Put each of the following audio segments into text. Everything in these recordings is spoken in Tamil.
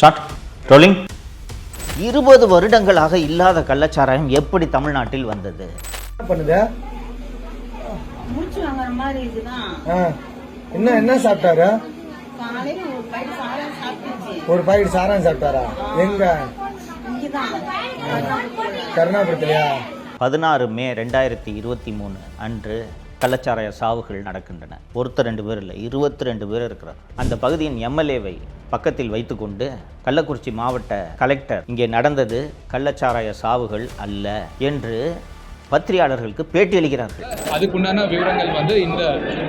Start rolling. 20 வருடங்களாக இல்லாத கள்ளச்சாராயம் எப்படி தமிழ்நாட்டில் வந்தது? பண்ணுது மூச்சு வாங்குற மாதிரி இருக்குதான். என்ன சாப்பிட்டாரு? காலையில ஒரு பாக்கெட் சாராயம் சாப்பிட்டுச்சு. ஒரு பாக்கெட் சாராயம் சாப்பிட்டாரா? எங்க? இங்கதான் கருணாபுரத்துலயா? 16 மே 2023 அன்று கள்ளச்சாராய சாவுகள் நடக்கின்றன. ஒருத்தர் 2 பேர் இல்லை, 22 பேர் இருக்கிறார். அந்த பகுதியின் எம்எல்ஏவை பக்கத்தில் வைத்துக்கொண்டு கள்ளக்குறிச்சி மாவட்ட கலெக்டர் இங்கே நடந்தது கள்ளச்சாராய சாவுகள் அல்ல என்று பத்திரிகையாளர்களுக்கு பேட்டி அளிக்கிறார்கள். அதுக்குண்டான விவரங்கள் வந்து இந்த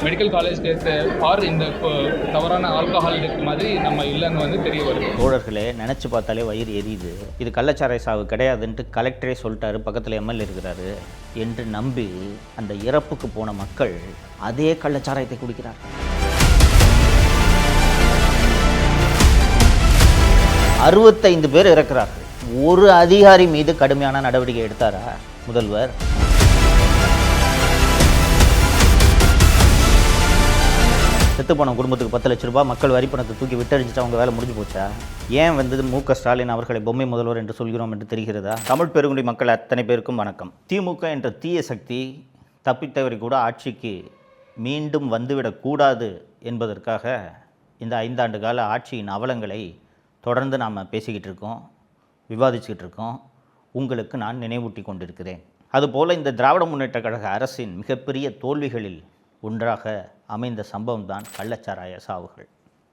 மெடிக்கல் காலேஜ் டெத் ஆர் இந்த தவறான ஆல்கஹால் டெத் மாதிரி நம்ம இல்லைன்னு வந்து தெரிய வருது. தோழர்களே, நினச்சி பார்த்தாலே வயிறு எரியுது. இது கள்ளச்சாராய சாவு கிடையாதுன்ட்டு கலெக்டரே சொல்லிட்டாரு, பக்கத்தில் எம்எல்ஏ இருக்கிறாரு என்று நம்பி அந்த இறப்புக்கு போன மக்கள் அதே கள்ளச்சாராயத்தை குடிக்கிறார்கள். 65 பேர் இறக்கிறார்கள். ஒரு அதிகாரி மீது கடுமையான நடவடிக்கை எடுத்தாரா முதல்வர்? செத்து போன குடும்பத்துக்கு 10 லட்ச ரூபாய் மக்கள் வரி பணத்தை தூக்கி விட்டறிஞ்சிட்டு அவங்க வேலை முடிஞ்சு போச்சா? ஏன் வந்தது மு.க. ஸ்டாலின் அவர்களை பொம்மை முதல்வர் என்று சொல்கிறோம் என்று தெரிகிறதா? தமிழ் பெருங்குடி மக்கள் அத்தனை பேருக்கும் வணக்கம். திமுக என்ற தீய சக்தி தப்பித்தவரை கூட ஆட்சிக்கு மீண்டும் வந்துவிடக்கூடாது என்பதற்காக இந்த 5 ஆண்டு கால ஆட்சியின் அவலங்களை தொடர்ந்து நாம் பேசிக்கிட்டு இருக்கோம், விவாதிச்சுக்கிட்டு இருக்கோம். உங்களுக்கு நான் நினைவூட்டி கொண்டிருக்கிறேன். அதுபோல் இந்த திராவிட முன்னேற்ற கழக அரசின் மிகப்பெரிய தோல்விகளில் ஒன்றாக அமைந்த சம்பவம் தான் கள்ளச்சாராய சாவுகள்.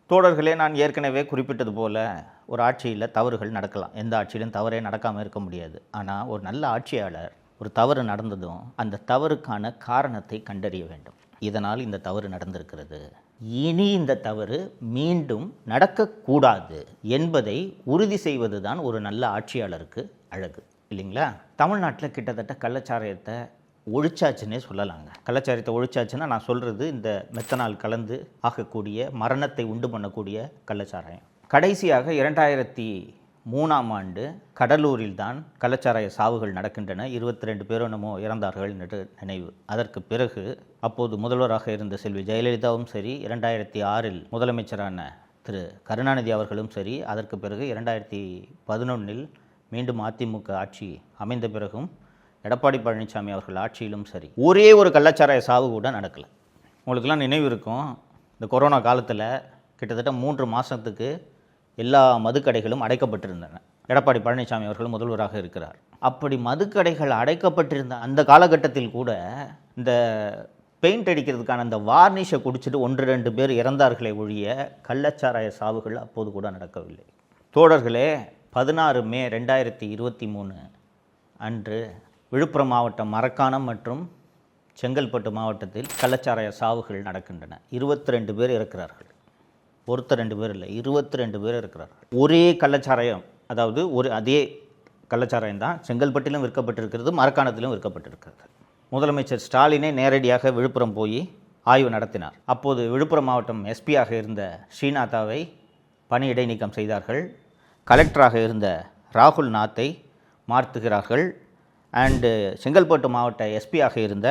தோழர்களே, நான் ஏற்கனவே குறிப்பிட்டது போல ஒரு ஆட்சியில் தவறுகள் நடக்கலாம். எந்த ஆட்சியிலும் தவறே நடக்காமல் இருக்க முடியாது. ஆனால் ஒரு நல்ல ஆட்சியாளர் ஒரு தவறு நடந்ததும் அந்த தவறுக்கான காரணத்தை கண்டறிய வேண்டும். இதனால் இந்த தவறு நடந்திருக்கிறது, இனி இந்த தவறு மீண்டும் நடக்கக்கூடாது என்பதை உறுதி செய்வது தான் ஒரு நல்ல ஆட்சியாளருக்கு அழகு, இல்லைங்களா? தமிழ்நாட்டில் கிட்டத்தட்ட கள்ளச்சாராயத்தை ஒழிச்சாச்சுன்னே சொல்லலாங்க. கள்ளச்சாராயத்தை ஒழிச்சாச்சுன்னா நான் சொல்கிறது இந்த மெத்தனால் கலந்து ஆகக்கூடிய மரணத்தை உண்டு பண்ணக்கூடிய கள்ளச்சாராயம். கடைசியாக 2003ஆம் ஆண்டு கடலூரில் தான் கள்ளச்சாராய சாவுகள் நடக்கின்றன. 22 பேரும் என்னமோ இறந்தார்கள் என்று நினைவு. அதற்கு பிறகு அப்போது முதல்வராக இருந்த செல்வி ஜெயலலிதாவும் சரி, 2006இல் முதலமைச்சரான திரு கருணாநிதி அவர்களும் சரி, அதற்கு பிறகு 2011இல் மீண்டும் அதிமுக ஆட்சி அமைந்த பிறகும் எடப்பாடி பழனிசாமி அவர்கள் ஆட்சியிலும் சரி ஒரே ஒரு கள்ளச்சாராய சாவு கூட நடக்கலை. உங்களுக்கெல்லாம் நினைவு இருக்கும், இந்த கொரோனா காலத்தில் கிட்டத்தட்ட 3 மாதத்துக்கு எல்லா மதுக்கடைகளும் அடைக்கப்பட்டிருந்தன. எடப்பாடி பழனிசாமி அவர்கள் முதல்வராக இருக்கிறார். அப்படி மதுக்கடைகள் அடைக்கப்பட்டிருந்த அந்த காலகட்டத்தில் கூட இந்த பெயிண்ட் அடிக்கிறதுக்கான அந்த வார்னிஷை குடிச்சிட்டு 1-2 பேர் இறந்தார்களே ஒழிய கள்ளச்சாராய சாவுகள் அப்போது கூட நடக்கவில்லை. தோழர்களே, 16 மே 2023 அன்று விழுப்புரம் மாவட்டம் மரக்காணம் மற்றும் செங்கல்பட்டு மாவட்டத்தில் கள்ளச்சாராய சாவுகள் நடக்கின்றன. 22 பேர் இருக்கிறார்கள். ஒருத்தர் 2 பேர் இல்லை, 22 பேர் இருக்கிறார்கள். ஒரே கள்ளச்சாராயம், அதாவது அதே கள்ளச்சாராயம் தான் செங்கல்பட்டிலும் விற்கப்பட்டிருக்கிறது, மரக்காணத்திலும் விற்கப்பட்டிருக்கிறது. முதலமைச்சர் ஸ்டாலினே நேரடியாக விழுப்புரம் போய் ஆய்வு நடத்தினார். அப்போது விழுப்புரம் மாவட்டம் எஸ்பியாக இருந்த ஸ்ரீநாத்தாவை பணி இடைநீக்கம் செய்தார்கள். கலெக்டராக இருந்த ராகுல் நாத்தை மாற்றுகிறார்கள். அண்டு செங்கல்பட்டு மாவட்ட எஸ்பியாக இருந்த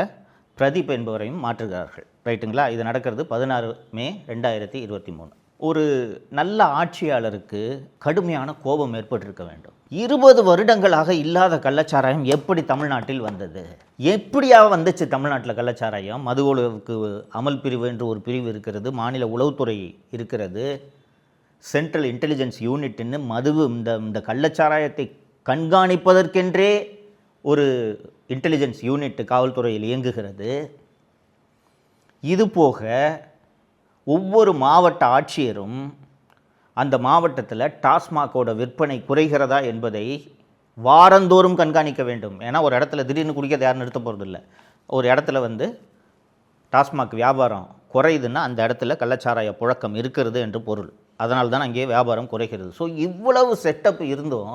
பிரதீப் என்பவரையும் மாற்றுகிறார்கள். ரைட்டுங்களா? இது நடக்கிறது 16 மே 2023. ஒரு நல்ல ஆட்சியாளருக்கு கடுமையான கோபம் ஏற்பட்டிருக்க வேண்டும். 20 வருடங்களாக இல்லாத கள்ளச்சாராயம் எப்படி தமிழ்நாட்டில் வந்தது? எப்படியா வந்துச்சு தமிழ்நாட்டில் கள்ளச்சாராயம்? மது ஒழிப்புக்கு அமல் பிரிவு என்று ஒரு பிரிவு இருக்கிறது, மாநில உளவுத்துறை இருக்கிறது, சென்ட்ரல் இன்டெலிஜென்ஸ் யூனிட்னு இந்த கள்ளச்சாராயத்தை கண்காணிப்பதற்கென்றே ஒரு இன்டெலிஜென்ஸ் யூனிட் காவல்துறையில் இயங்குகிறது. இது போக ஒவ்வொரு மாவட்ட ஆட்சியரும் அந்த மாவட்டத்தில் டாஸ்மாகோட விற்பனை குறைகிறதா என்பதை வாரந்தோறும் கண்காணிக்க வேண்டும். ஏன்னா ஒரு இடத்துல திடீர்னு குடிக்கிறத யாரும் நிறுத்த போகிறதில்ல. ஒரு இடத்துல டாஸ்மாக் வியாபாரம் குறையுதுன்னா அந்த இடத்துல கள்ளச்சாராய புழக்கம் இருக்கிறது என்று பொருள். அதனால தான் அங்கே வியாபாரம் குறைகிறது. ஸோ இவ்வளவு செட்டப் இருந்தும்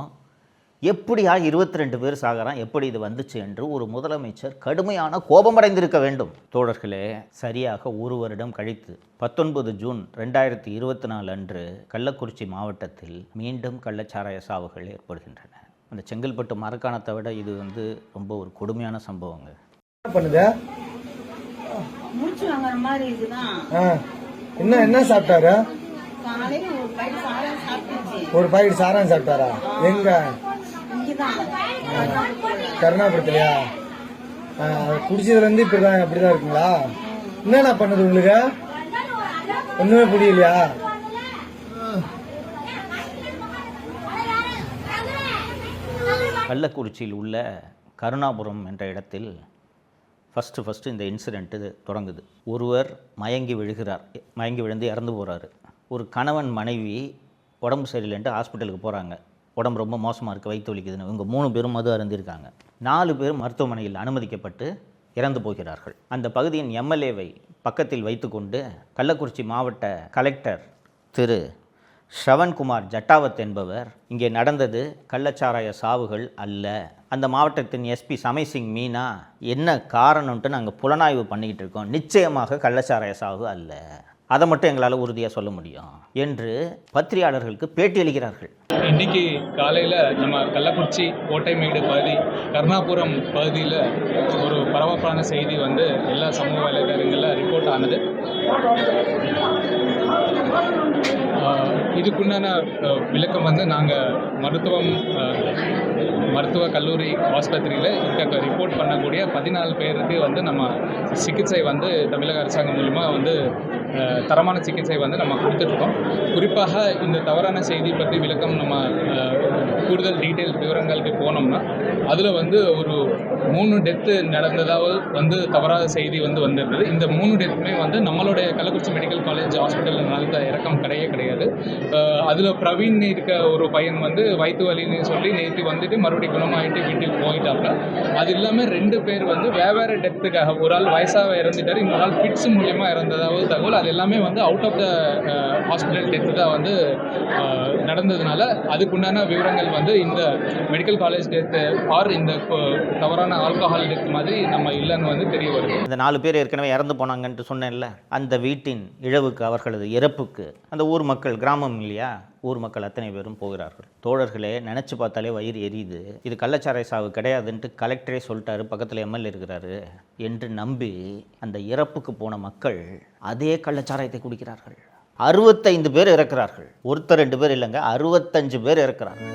எப்படியா 22 பேர் சாகிறான், எப்படி இது வந்துச்சு என்று ஒரு முதலமைச்சர் கடுமையான கோபமடைந்திருக்க வேண்டும். தோழர்களே, சரியாக 1 வருடம் கழித்து 19 ஜூன் 2024 அன்று கள்ளக்குறிச்சி மாவட்டத்தில் மீண்டும் கள்ளச்சாராய சாவுகள் ஏற்படுகின்றன. அந்த செங்கல்பட்டு மரக்காணத்தை விட இது ரொம்ப ஒரு கொடுமையான சம்பவங்க. பண்ணுது மூச்சு வாங்குற மாதிரி இருக்குதான். என்ன சாப்பிட்டாரு? காலையில ஒரு பைட்டு சாதம் சாப்பிட்டுச்சு. ஒரு பாக்கெட் சாராயம் சாப்பிட்டாரா? எங்க? இங்கதான் கருணாபுரத்துலயா? குடிச்சதுல இருந்து இப்படிதான் அப்படிதான் இருக்குங்களா? என்னண்ணா பண்ணுது உங்களுக்கு? ஒண்ணுமே புரியலையா? கள்ளக்குறிச்சியில் உள்ள கருணாபுரம் என்ற இடத்தில் ஃபஸ்ட்டு இந்த இன்சிடெண்ட்டு தொடங்குது. ஒருவர் மயங்கி விழுகிறார், மயங்கி விழுந்து இறந்து போகிறாரு. ஒரு கணவன் மனைவி உடம்பு சரியில்லைன்ட்டு ஹாஸ்பிட்டலுக்கு போகிறாங்க. உடம்பு ரொம்ப மோசமாக இருக்குது, வயிற்று வலிக்குதுன்னு. இவங்க 3 பேரும் மது அருந்திருக்காங்க. 4 பேர் மருத்துவமனையில் அனுமதிக்கப்பட்டு இறந்து போகிறார்கள். அந்த பகுதியின் எம்எல்ஏவை பக்கத்தில் வைத்துக்கொண்டு கள்ளக்குறிச்சி மாவட்ட கலெக்டர் திரு ஷ்ரவன்குமார் ஜட்டாவத் என்பவர் இங்கே நடந்தது கள்ளச்சாராய சாவுகள் அல்ல, அந்த மாவட்டத்தின் எஸ்பி சமைசிங் மீனா என்ன காரணம்ன்ட்டு நாங்கள் புலனாய்வு பண்ணிக்கிட்டு இருக்கோம், நிச்சயமாக கள்ளச்சாராய சாவு அல்ல, அதை மட்டும் எங்களால் உறுதியாக சொல்ல முடியும் என்று பத்திரிகையாளர்களுக்கு பேட்டியளிக்கிறார்கள். இன்னைக்கு காலையில் நம்ம கள்ளக்குறிச்சி கோட்டைமேடு பகுதி கருணாபுரம் பகுதியில் ஒரு பரபரப்பான செய்தி வந்து எல்லா சமூக வலைதளங்களில் ரிப்போர்ட் ஆனது. இதுக்குண்டான விளக்கம் வந்து நாங்கள் மருத்துவ கல்லூரி ஆஸ்பத்திரியில் இருக்க ரிப்போர்ட் பண்ணக்கூடிய 14 பேருக்கு வந்து நம்ம சிகிச்சை வந்து தமிழக அரசாங்கம் மூலமாக வந்து தரமான சிகிச்சை வந்து நம்ம கொடுத்துட்ருக்கோம். குறிப்பாக இந்த தவறான செய்தி பற்றி விளக்கம் நம்ம கூடுதல் டீட்டெயில் விவரங்களுக்கு போனோம்னா அதில் வந்து ஒரு 3 டெத்து நடந்ததாக வந்து தவறான செய்தி வந்து வந்திருந்தது. இந்த 3 டெத்துமே வந்து நம்மளுடைய கள்ளக்குறிச்சி மெடிக்கல் காலேஜ் ஹாஸ்பிட்டலில் நடந்த இறக்கம் கிடையாது. அதில் பிரவீன் இருக்க ஒரு பையன் வந்து வயிற்று வலின்னு சொல்லி நேற்று வந்துட்டு மறுபடியும் குணமாகிட்டு வீட்டுக்கு போயிட்டாப்புல. அது இல்லாமல் 2 பேர் வந்து வேறு டெத்துக்காக, ஒரு ஆள் வயசாக இறந்துட்டார், இன்னொரு ஆள் ஃபிட்ஸ் மூலியமாக இறந்ததாவது தகவல். அது எல்லாமே வந்து out of the hospital death தான் வந்து நடந்ததுனால அதுக்குண்டான விவரங்கள் வந்து இந்த மெடிக்கல் காலேஜ் டெத்து ஆர் இந்த தவறான ஆல்கஹால் டெத் மாதிரி நம்ம இல்லைன்னு வந்து தெரிய வருது. இந்த 4 பேர் ஏற்கனவே இறந்து போனாங்கன்ட்டு சொன்னேன்ல, அந்த வீட்டின் இழவுக்கு, அவர்களது இறப்புக்கு அந்த ஊர் மக்கள், கிராமம் இல்லையா, ஊர் மக்கள் அத்தனை பேரும் போகிறார்கள். தோழர்களே, நினச்சி பார்த்தாலே வயிறு எரியுது. இது கள்ளச்சாராய சாவு கிடையாதுன்ட்டு கலெக்டரே சொல்லிட்டாரு, பக்கத்தில் எம்எல்ஏ இருக்கிறாரு என்று நம்பி அந்த இறப்புக்கு போன மக்கள் அதே கள்ளச்சாராயத்தை குடிக்கிறார்கள். 65 பேர் இறக்கிறார்கள். ஒருத்தர் 2 பேர் இல்லைங்க, 65 பேர் இறக்கிறார்கள்.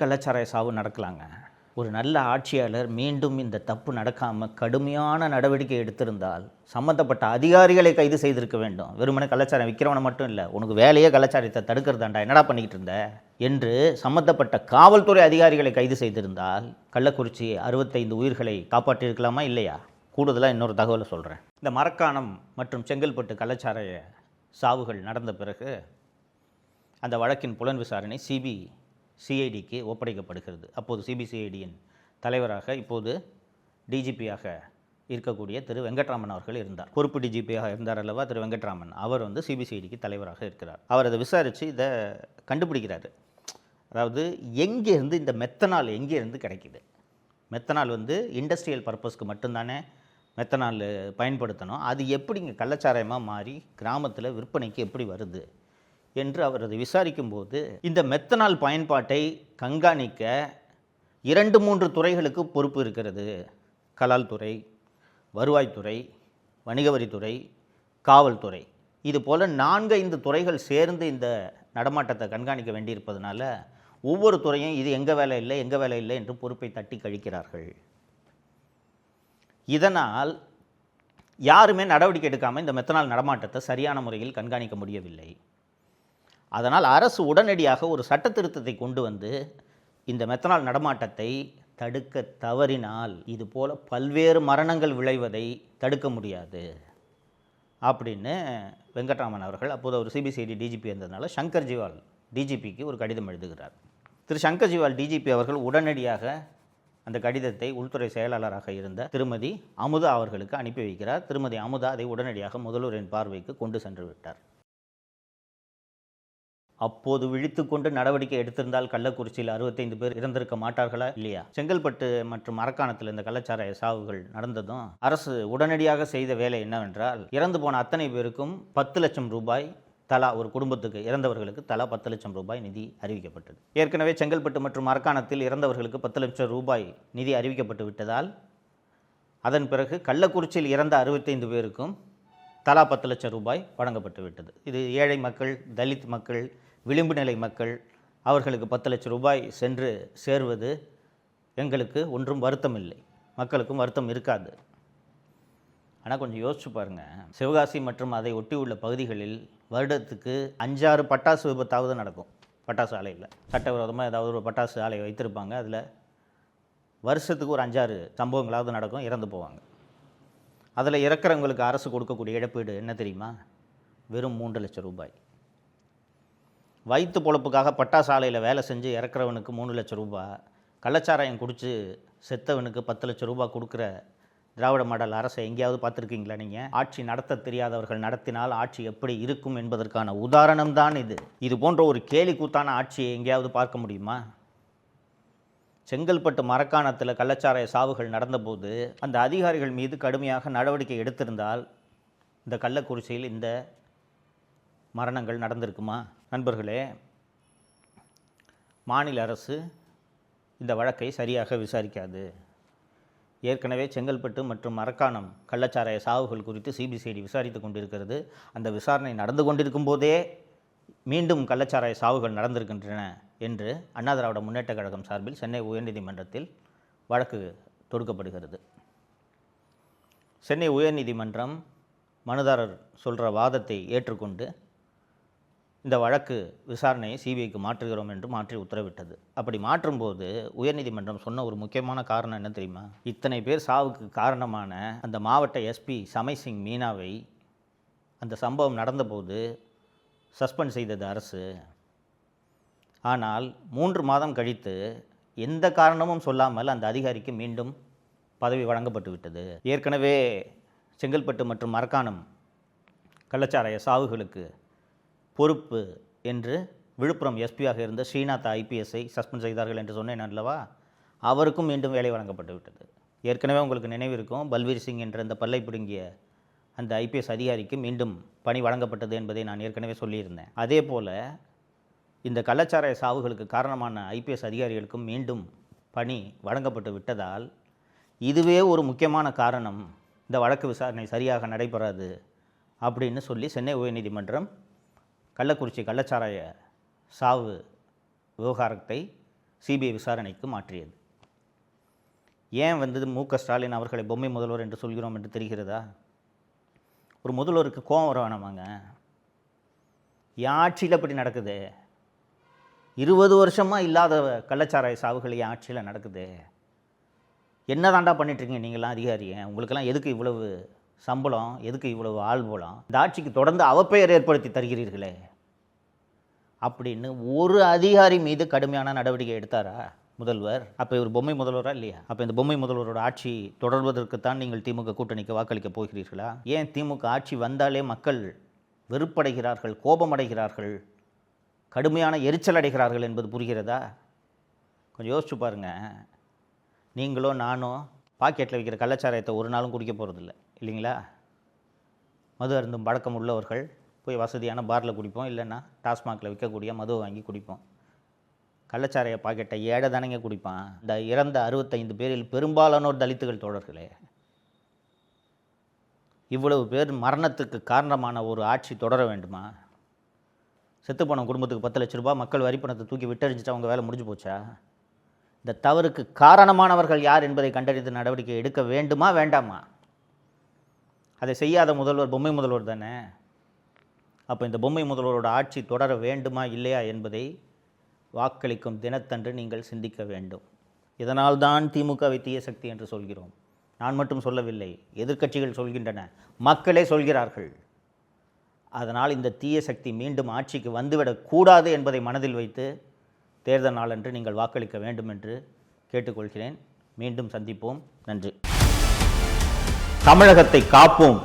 கள்ளச்சாராய சாவு நடக்கலாங்க. ஒரு நல்ல ஆட்சியாளர் மீண்டும் இந்த தப்பு நடக்காமல் கடுமையான நடவடிக்கை எடுத்திருந்தால் சம்மந்தப்பட்ட அதிகாரிகளை கைது செய்திருக்க வேண்டும். வெறுமனே கள்ளச்சாரம் விற்கிறவனை மட்டும் இல்லை, உனக்கு வேலையே கள்ளச்சாரத்தை தடுக்கிறதாண்டா, என்னடா பண்ணிக்கிட்டு இருந்த என்று சம்மந்தப்பட்ட காவல்துறை அதிகாரிகளை கைது செய்திருந்தால் கள்ளக்குறிச்சி 65 உயிர்களை காப்பாற்றியிருக்கலாமா இல்லையா? கூடுதலாக இன்னொரு தகவலை சொல்கிறேன். இந்த மரக்காணம் மற்றும் செங்கல்பட்டு கள்ளச்சாராய சாவுகள் நடந்த பிறகு அந்த வழக்கின் புலன் விசாரணை சிபிசிஐடிக்கு ஒப்படைக்கப்படுகிறது. அப்போது சிபிசிஐடியின் தலைவராக இப்போது டிஜிபியாக இருக்கக்கூடிய திரு வெங்கட்ராமன் அவர்கள் இருந்தார். பொறுப்பு டிஜிபியாக இருந்தார் அல்லவா திரு வெங்கட்ராமன், அவர் வந்து சிபிசிஐடிக்கு தலைவராக இருக்கிறார். அவர் அதை விசாரித்து இதை கண்டுபிடிக்கிறாரு. அதாவது எங்கேருந்து இந்த மெத்தனால் எங்கேருந்து கிடைக்குது? மெத்தனால் வந்து இண்டஸ்ட்ரியல் பர்பஸ்க்கு மட்டும்தானே மெத்தனால் பயன்படுத்தணும். அது எப்படி இங்கே கள்ளச்சாராயமாக மாறி கிராமத்தில் விற்பனைக்கு எப்படி வருது என்று அவர் அதை விசாரிக்கும்போது இந்த மெத்தனால் பயன்பாட்டை கண்காணிக்க 2-3 துறைகளுக்கு பொறுப்பு இருக்கிறது. கலால் துறை, வருவாய்த்துறை, வணிக வரித்துறை, காவல்துறை, இது போல் 4-5 துறைகள் சேர்ந்து இந்த நடமாட்டத்தை கண்காணிக்க வேண்டியிருப்பதனால ஒவ்வொரு துறையும் இது எங்கள் வேலை இல்லை என்று பொறுப்பை தட்டி கழிக்கிறார்கள். இதனால் யாருமே நடவடிக்கை எடுக்காமல் இந்த மெத்தனால் நடமாட்டத்தை சரியான முறையில் கண்காணிக்க முடியவில்லை. அதனால் அரசு உடனடியாக ஒரு சட்ட திருத்தத்தை கொண்டு வந்து இந்த மெத்தனால் நடமாட்டத்தை தடுக்க தவறினால் இது போல் பல்வேறு மரணங்கள் விளைவதை தடுக்க முடியாது அப்படின்னு வெங்கட்ராமன் அவர்கள், அப்போது அவர் சிபிசிஐடி டிஜிபி இருந்ததுனால சங்கர் ஜிவால் டிஜிபிக்கு ஒரு கடிதம் எழுதுகிறார். திரு சங்கர் ஜிவால் டிஜிபி அவர்கள் உடனடியாக அந்த கடிதத்தை உள்துறை செயலாளராக இருந்த திருமதி அமுதா அவர்களுக்கு அனுப்பி வைக்கிறார். திருமதி அமுதா அதை உடனடியாக முதல்வரின் பார்வைக்கு கொண்டு சென்று விட்டார். அப்போது விழித்துக்கொண்டு நடவடிக்கை எடுத்திருந்தால் கள்ளக்குறிச்சியில் 65 பேர் இறந்திருக்க மாட்டார்களா இல்லையா? செங்கல்பட்டு மற்றும் மரக்காணத்தில் இந்த கள்ளச்சாராய சாவுகள் நடந்ததும் அரசு உடனடியாக செய்த வேலை என்னவென்றால், இறந்து போன அத்தனை பேருக்கும் 10 லட்சம் ரூபாய் தலா, ஒரு குடும்பத்துக்கு இறந்தவர்களுக்கு தலா 10 லட்சம் ரூபாய் நிதி அறிவிக்கப்பட்டது. ஏற்கனவே செங்கல்பட்டு மற்றும் மரக்காணத்தில் இறந்தவர்களுக்கு 10 லட்சம் ரூபாய் நிதி அறிவிக்கப்பட்டு விட்டதால் அதன் பிறகு கள்ளக்குறிச்சியில் இறந்த 65 பேருக்கும் தலா 10 லட்சம் ரூபாய் வழங்கப்பட்டு விட்டது. இது ஏழை மக்கள், தலித் மக்கள், விளிம்பு நிலை மக்கள், அவர்களுக்கு 10 லட்சம் ரூபாய் சென்று சேர்வது எங்களுக்கு ஒன்றும் வருத்தம் இல்லை, மக்களுக்கும் வருத்தம் இருக்காது. ஆனால் கொஞ்சம் யோசிச்சு பாருங்கள், சிவகாசி மற்றும் அதை ஒட்டியுள்ள பகுதிகளில் வருடத்துக்கு 5-6 பட்டாசு விபத்தாவது நடக்கும். பட்டாசு ஆலையில் சட்டவிரோதமாக ஏதாவது ஒரு பட்டாசு ஆலை வைத்திருப்பாங்க. அதில் வருஷத்துக்கு ஒரு 5-6 சம்பவங்களாவது நடக்கும், இறந்து போவாங்க. அதில் இறக்குறவங்களுக்கு அரசு கொடுக்கக்கூடிய இழப்பீடு என்ன தெரியுமா? வெறும் 3 லட்சம் ரூபாய். வயிற்று பொழப்புக்காக பட்டாசு ஆலையில் வேலை செஞ்சு இறக்குறவனுக்கு 3 லட்சம் ரூபாய், கள்ளச்சாராயம் குடித்து செத்தவனுக்கு 10 லட்சம் ரூபாய் கொடுக்குற திராவிட மாடல் அரசை எங்கேயாவது பார்த்துருக்கீங்களா நீங்கள்? ஆட்சி நடத்த தெரியாதவர்கள் நடத்தினால் ஆட்சி எப்படி இருக்கும் என்பதற்கான உதாரணம் தான் இது. இது போன்ற ஒரு கேலி கூத்தான ஆட்சியை எங்கேயாவது பார்க்க முடியுமா? செங்கல்பட்டு மரக்காணத்தில் கள்ளச்சாராய சாவுகள் நடந்தபோது அந்த அதிகாரிகள் மீது கடுமையாக நடவடிக்கை எடுத்திருந்தால் இந்த கள்ளக்குறிச்சியில் இந்த மரணங்கள் நடந்திருக்குமா? நண்பர்களே, மாநில அரசு இந்த வழக்கை சரியாக விசாரிக்காது. ஏற்கனவே செங்கல்பட்டு மற்றும் மரக்காணம் கள்ளச்சாராய சாவுகள் குறித்து சிபிசிஐடி விசாரித்து கொண்டிருக்கிறது. அந்த விசாரணை நடந்து கொண்டிருக்கும் போதே மீண்டும் கள்ளச்சாராய சாவுகள் நடந்திருக்கின்றன என்று அண்ணா திராவிட முன்னேற்ற கழகம் சார்பில் சென்னை உயர்நீதிமன்றத்தில் வழக்கு தொடுக்கப்படுகிறது. சென்னை உயர்நீதிமன்றம் மனுதாரர் சொல்கிற வாதத்தை ஏற்றுக்கொண்டு இந்த வழக்கு விசாரணையை சிபிஐக்கு மாற்றுகிறோம் என்று மாற்றி உத்தரவிட்டது. அப்படி மாற்றும்போது உயர்நீதிமன்றம் சொன்ன ஒரு முக்கியமான காரணம் என்ன தெரியுமா? இத்தனை பேர் சாவுக்கு காரணமான அந்த மாவட்ட எஸ்பி சமைசிங் மீனாவை அந்த சம்பவம் நடந்தபோது சஸ்பெண்ட் செய்தது அரசு. ஆனால் 3 மாதம் கழித்து எந்த காரணமும் சொல்லாமல் அந்த அதிகாரிக்கு மீண்டும் பதவி வழங்கப்பட்டு விட்டது. ஏற்கனவே செங்கல்பட்டு மற்றும் மரக்காணம் கள்ளச்சாராய சாவுகளுக்கு பொறுப்பு என்று விழுப்புரம் எஸ்பியாக இருந்த ஸ்ரீநாத் ஐபிஎஸ்ஐ சஸ்பெண்ட் செய்தார்கள் என்று சொன்னேன் அல்லவா? அவருக்கும் மீண்டும் வேலை வழங்கப்பட்டு விட்டது. ஏற்கனவே உங்களுக்கு நினைவிருக்கும், பல்வீர் சிங் என்ற அந்த பல்லை பிடுங்கிய அந்த ஐபிஎஸ் அதிகாரிக்கு மீண்டும் பணி வழங்கப்பட்டது என்பதை நான் ஏற்கனவே சொல்லியிருந்தேன். அதே போல் இந்த கள்ளச்சாராய சாவுகளுக்கு காரணமான ஐபிஎஸ் அதிகாரிகளுக்கும் மீண்டும் பணி வழங்கப்பட்டு விட்டதால் இதுவே ஒரு முக்கியமான காரணம், இந்த வழக்கு விசாரணை சரியாக நடைபெறாது அப்படின்னு சொல்லி சென்னை உயர்நீதிமன்றம் கள்ளக்குறிச்சி கள்ளச்சாராய சாவு விவகாரத்தை சிபிஐ விசாரணைக்கு மாற்றியது. ஏன் மு.க. ஸ்டாலின் அவர்களை பொம்மை முதல்வர் என்று சொல்கிறோம் என்று தெரிகிறதா? ஒரு முதல்வருக்கு கோபம் வர வேணாமாங்க? என் ஆட்சியில் இப்படி நடக்குது, 20 வருஷமாக இல்லாத கள்ளச்சாராய சாவுகள் என் ஆட்சியில் நடக்குது, என்ன தாண்டா பண்ணிட்டுருக்கீங்க நீங்களாம் அதிகாரி? உங்களுக்கெல்லாம் எதுக்கு இவ்வளவு சம்பளம், எதுக்கு இவ்வளவு ஆள்பலம்? இந்த ஆட்சிக்கு தொடர்ந்து அவப்பெயர் ஏற்படுத்தி தருகிறீர்களே அப்படின்னு ஒரு அதிகாரி மீது கடுமையான நடவடிக்கை எடுத்தாரா முதல்வர்? அப்போ இவர் பொம்மை முதல்வரா இல்லையா? அப்போ இந்த பொம்மை முதல்வரோட ஆட்சி தொடர்வதற்குத்தான் நீங்கள் திமுக கூட்டணிக்கு வாக்களிக்க போகிறீர்களா? ஏன் திமுக ஆட்சி வந்தாலே மக்கள் வெறுப்படைகிறார்கள், கோபமடைகிறார்கள், கடுமையான எரிச்சல் அடைகிறார்கள் என்பது புரிகிறதா? கொஞ்சம் யோசிச்சு பாருங்கள். நீங்களோ நானோ பாக்கெட்டில் வைக்கிற கள்ளச்சாராயத்தை ஒரு நாளும் குடிக்க போகிறதில்ல இல்லைங்களா? மது அருந்தும் பழக்கம் உள்ளவர்கள் போய் வசதியான பாரில் குடிப்போம், இல்லைன்னா டாஸ்மாகில் விற்கக்கூடிய மதுவை வாங்கி குடிப்போம். கள்ளச்சாராய பாக்கெட்டை ஏழை தானேங்க குடிப்பான். இந்த இறந்த 65 பேரில் பெரும்பாலானோர் தலித்துகள் தோழர்களே. இவ்வளவு பேர் மரணத்துக்கு காரணமான ஒரு ஆட்சி தொடர வேண்டுமா? செத்துப்போன குடும்பத்துக்கு 10 லட்ச ரூபாய் மக்கள் வரிப்பணத்தை தூக்கி விட்டறிஞ்சிட்டு அவங்க வேலை முடிஞ்சு போச்சா? இந்த தவறுக்கு காரணமானவர்கள் யார் என்பதை கண்டறிந்து நடவடிக்கை எடுக்க வேண்டுமா வேண்டாமா? அதை செய்யாத முதல்வர் பொம்மை முதல்வர் தானே. அப்போ இந்த பொம்மை முதல்வரோட ஆட்சி தொடர வேண்டுமா இல்லையா என்பதை வாக்களிக்கும் தினத்தன்று நீங்கள் சிந்திக்க வேண்டும். இதனால்தான் திமுகவை தீய சக்தி என்று சொல்கிறோம். நான் மட்டும் சொல்லவில்லை, எதிர்க்கட்சிகள் சொல்கின்றன, மக்களே சொல்கிறார்கள். அதனால் இந்த தீய சக்தி மீண்டும் ஆட்சிக்கு வந்துவிடக்கூடாது என்பதை மனதில் வைத்து தேர்தல் நாளன்று நீங்கள் வாக்களிக்க வேண்டும் என்று கேட்டுக்கொள்கிறேன். மீண்டும் சந்திப்போம். நன்றி. தமிழகத்தை காப்போம்.